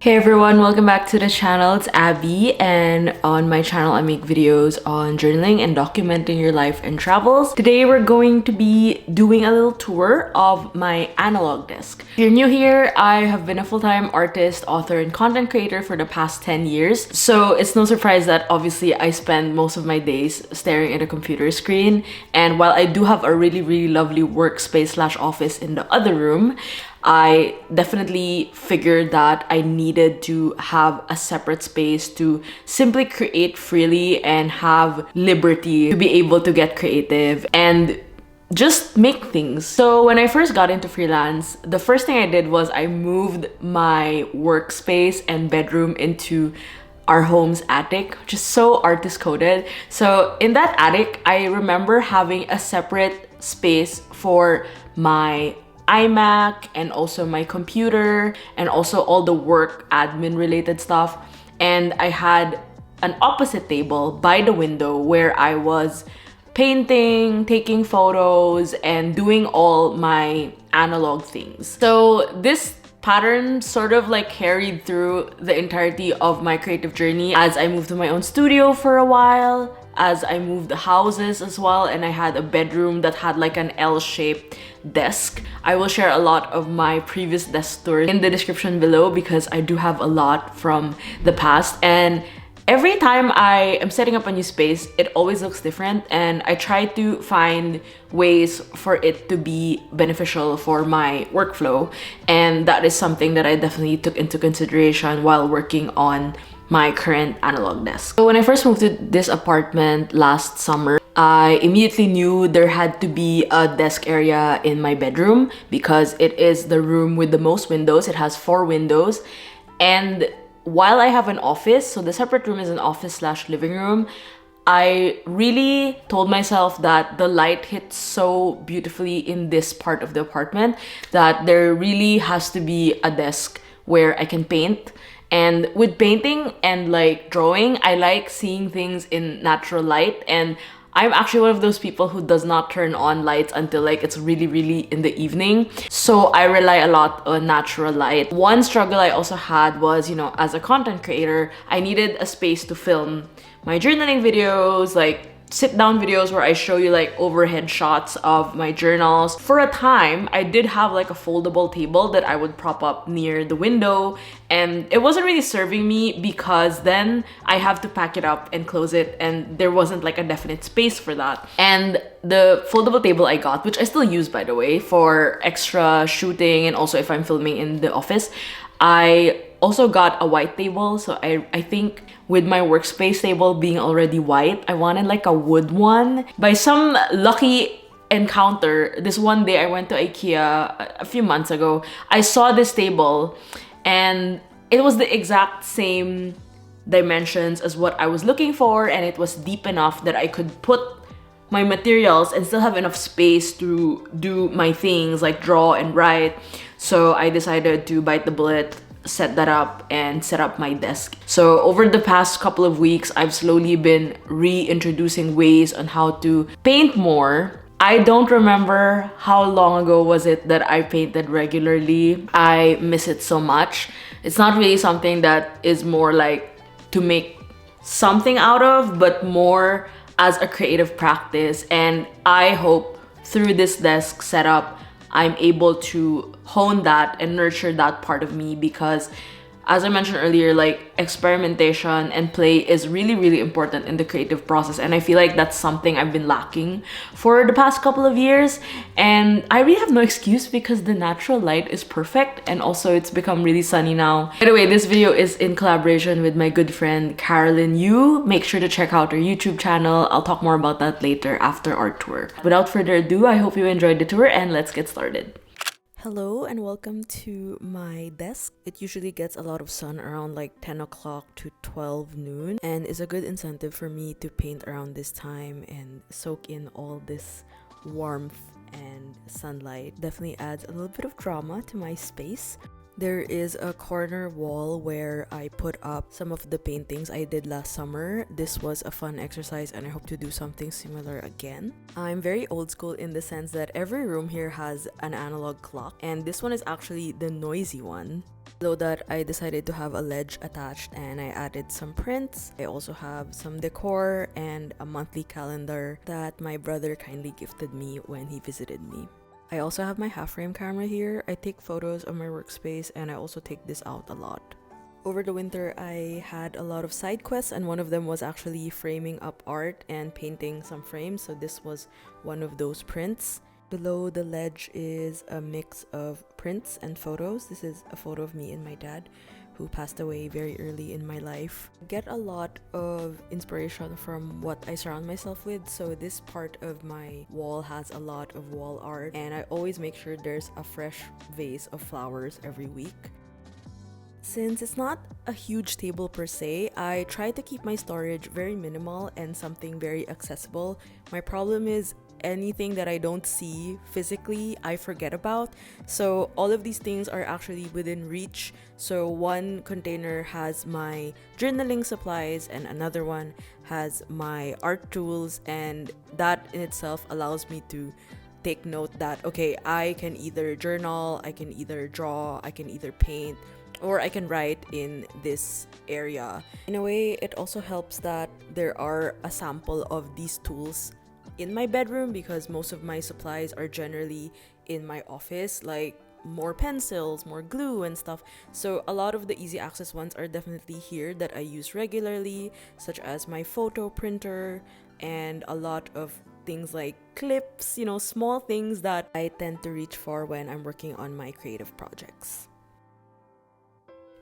Hey everyone, welcome back to the channel. It's Abby, and on my channel I make videos on journaling and documenting your life and travels. Today we're going to be doing a little tour of my analog desk. If you're new here, I have been a full-time artist, author, and content creator for the past 10 years. So it's no surprise that obviously I spend most of my days staring at a computer screen. And while I do have a really lovely workspace slash office in the other room, I definitely figured that I needed to have a separate space to simply create freely and have liberty to be able to get creative and just make things. So when I first got into freelance, the first thing I did was I moved my workspace and bedroom into our home's attic, which is so artist coded. So in that attic, I remember having a separate space for my iMac and also my computer and also all the work admin related stuff. And I had an opposite table by the window where I was painting, taking photos, and doing all my analog things. So this pattern sort of like carried through the entirety of my creative journey as I moved to my own studio for a while, as I moved houses as well, and I had a bedroom that had like an L-shaped desk. I will share a lot of my previous desk tours in the description below because I do have a lot from the past, and every time I am setting up a new space, it always looks different, and I try to find ways for it to be beneficial for my workflow, and that is something that I definitely took into consideration while working on my current analog desk. So when I first moved to this apartment last summer, I immediately knew there had to be a desk area in my bedroom because it is the room with the most windows. It has 4 windows, and while I have an office, so the separate room is an office slash living room, I really told myself that the light hits so beautifully in this part of the apartment that there really has to be a desk where I can paint. And with painting and like drawing, I like seeing things in natural light, and I'm actually one of those people who does not turn on lights until like it's really in the evening. So I rely a lot on natural light. One struggle I also had was, as a content creator, I needed a space to film my journaling videos, like sit-down videos where I show you like overhead shots of my journals. For a time, I did have like a foldable table that I would prop up near the window, and it wasn't really serving me because then I have to pack it up and close it, and there wasn't like a definite space for that. And the foldable table I got, which I still use by the way, for extra shooting and also if I'm filming in the office, I also got a white table. So I think with my workspace table being already white, I wanted like a wood one. By some lucky encounter, this one day I went to IKEA a few months ago. I saw this table and it was the exact same dimensions as what I was looking for, and it was deep enough that I could put my materials and still have enough space to do my things like draw and write. So I decided to bite the bullet, set that up, and set up my desk. So over the past couple of weeks, I've slowly been reintroducing ways on how to paint more. I don't remember how long ago was it that I painted regularly. I miss it so much. It's not really something that is more like to make something out of, but more as a creative practice. And I hope through this desk setup, I'm able to hone that and nurture that part of me, because as I mentioned earlier, like experimentation and play is really important in the creative process, and I feel like that's something I've been lacking for the past couple of years. And I really have no excuse because the natural light is perfect, and also it's become really sunny now. By the way, this video is in collaboration with my good friend Carolyn Yu. Make sure to check out her YouTube channel. I'll talk more about that later after our tour. Without further ado, I hope you enjoyed the tour, and let's get started. Hello and welcome to my desk. It usually gets a lot of sun around like 10 o'clock to 12 noon, and is a good incentive for me to paint around this time and soak in all this warmth and sunlight. Definitely adds a little bit of drama to my space. There is a corner wall where I put up some of the paintings I did last summer. This was a fun exercise and I hope to do something similar again. I'm very old school in the sense that every room here has an analog clock, and this one is actually the noisy one. Below that, I decided to have a ledge attached and I added some prints. I also have some decor and a monthly calendar that my brother kindly gifted me when he visited me. I also have my half-frame camera here. I take photos of my workspace and I also take this out a lot. Over the winter, I had a lot of side quests, and one of them was actually framing up art and painting some frames, so this was one of those prints. Below the ledge is a mix of prints and photos. This is a photo of me and my dad, who passed away very early in my life. I get a lot of inspiration from what I surround myself with, so this part of my wall has a lot of wall art, and I always make sure there's a fresh vase of flowers every week. Since it's not a huge table per se, I try to keep my storage very minimal and something very accessible. My problem is anything that I don't see physically, I forget about. So all of these things are actually within reach. So one container has my journaling supplies and another one has my art tools, and that in itself allows me to take note that, okay, I can either journal, I can either draw, I can either paint, or I can write in this area. In a way, it also helps that there are a sample of these tools in my bedroom, because most of my supplies are generally in my office, like more pencils, more glue and stuff. So a lot of the easy access ones are definitely here that I use regularly, such as my photo printer and a lot of things like clips, you know, small things that I tend to reach for when I'm working on my creative projects.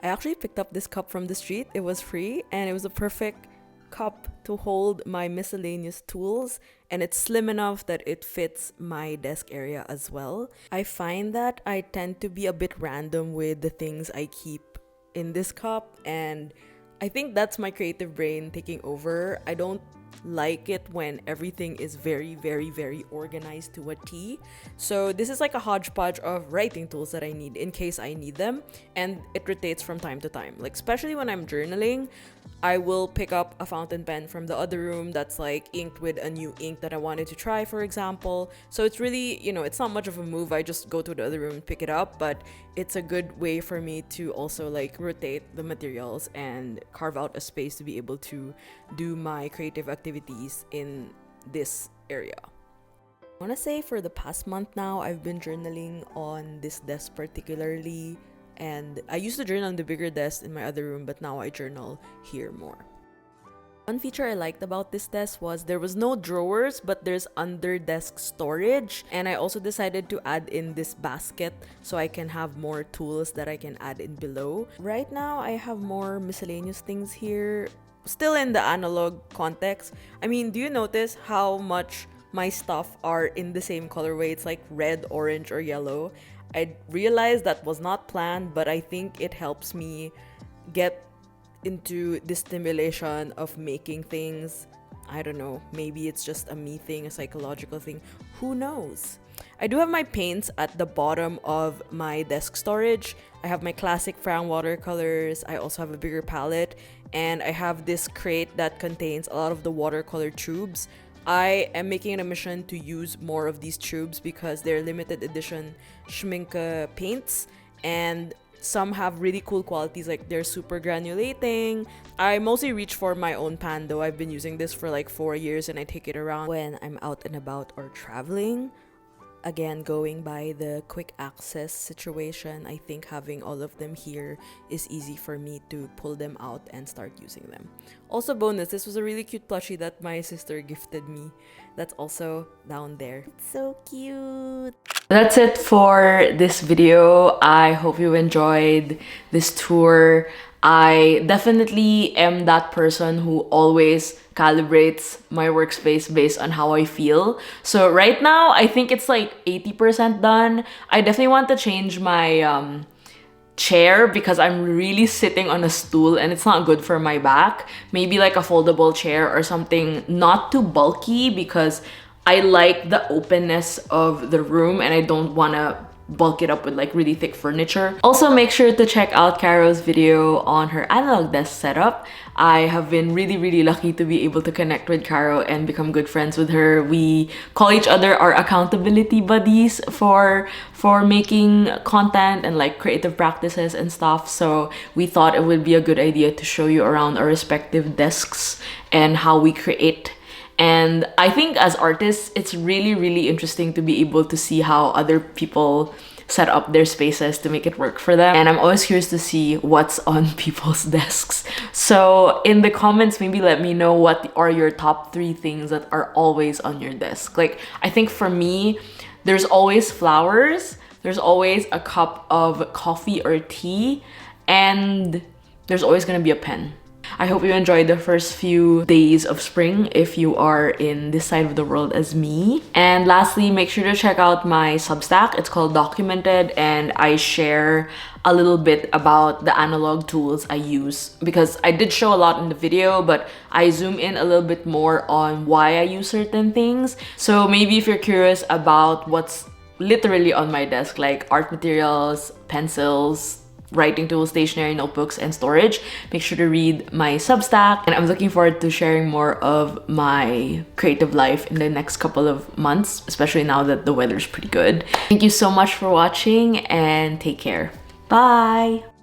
I actually picked up this cup from the street. It was free and it was a perfect cup to hold my miscellaneous tools, and it's slim enough that it fits my desk area as well. I find that I tend to be a bit random with the things I keep in this cup, and I think that's my creative brain taking over. I don't like it when everything is very, very, very organized to a T. So this is like a hodgepodge of writing tools that I need in case I need them, and it rotates from time to time. Like especially when I'm journaling, I will pick up a fountain pen from the other room that's like inked with a new ink that I wanted to try, for example. So it's really, you know, it's not much of a move. I just go to the other room and pick it up, but it's a good way for me to also like rotate the materials and carve out a space to be able to do my creative activities in this area. I want to say for the past month now, I've been journaling on this desk particularly. And I used to journal on the bigger desk in my other room, but now I journal here more. One feature I liked about this desk was there was no drawers, but there's under desk storage. And I also decided to add in this basket so I can have more tools that I can add in below. Right now, I have more miscellaneous things here, still in the analog context. I mean, do you notice how much my stuff are in the same colorway? It's like red, orange, or yellow. I realized that was not planned, but I think it helps me get into the stimulation of making things. I don't know, maybe it's just a me thing, a psychological thing, who knows? I do have my paints at the bottom of my desk storage. I have my classic Fran watercolors. I also have a bigger palette, and I have this crate that contains a lot of the watercolor tubes. I am making it a mission to use more of these tubes because they're limited edition Schminke paints, and some have really cool qualities, like they're super granulating. I mostly reach for my own pan though. I've been using this for like 4 years and I take it around when I'm out and about or traveling. Again, going by the quick access situation, I think having all of them here is easy for me to pull them out and start using them. Also bonus, this was a really cute plushie that my sister gifted me. That's also down there. It's so cute. That's it for this video. I hope you enjoyed this tour. I definitely am that person who always calibrates my workspace based on how I feel. So right now, I think it's like 80% done. I definitely want to change my chair because I'm really sitting on a stool and it's not good for my back. Maybe like a foldable chair or something not too bulky, because I like the openness of the room and I don't want to bulk it up with like really thick furniture. Also, make sure to check out Caro's video on her analog desk setup. I have been really lucky to be able to connect with Caro and become good friends with her. We call each other our accountability buddies for making content and like creative practices and stuff. So we thought it would be a good idea to show you around our respective desks and how we create. And I think as artists, it's really interesting to be able to see how other people set up their spaces to make it work for them. And I'm always curious to see what's on people's desks. So in the comments, maybe let me know what are your top 3 things that are always on your desk. Like, I think for me, there's always flowers, there's always a cup of coffee or tea, and there's always gonna be a pen. I hope you enjoyed the first few days of spring if you are in this side of the world as me. And lastly, make sure to check out my Substack. It's called Documented, and I share a little bit about the analog tools I use, because I did show a lot in the video, but I zoom in a little bit more on why I use certain things. So maybe if you're curious about what's literally on my desk, like art materials, pencils, writing tools, stationery, notebooks, and storage, make sure to read my Substack. And I'm looking forward to sharing more of my creative life in the next couple of months, especially now that the weather's pretty good. Thank you so much for watching, and take care. Bye!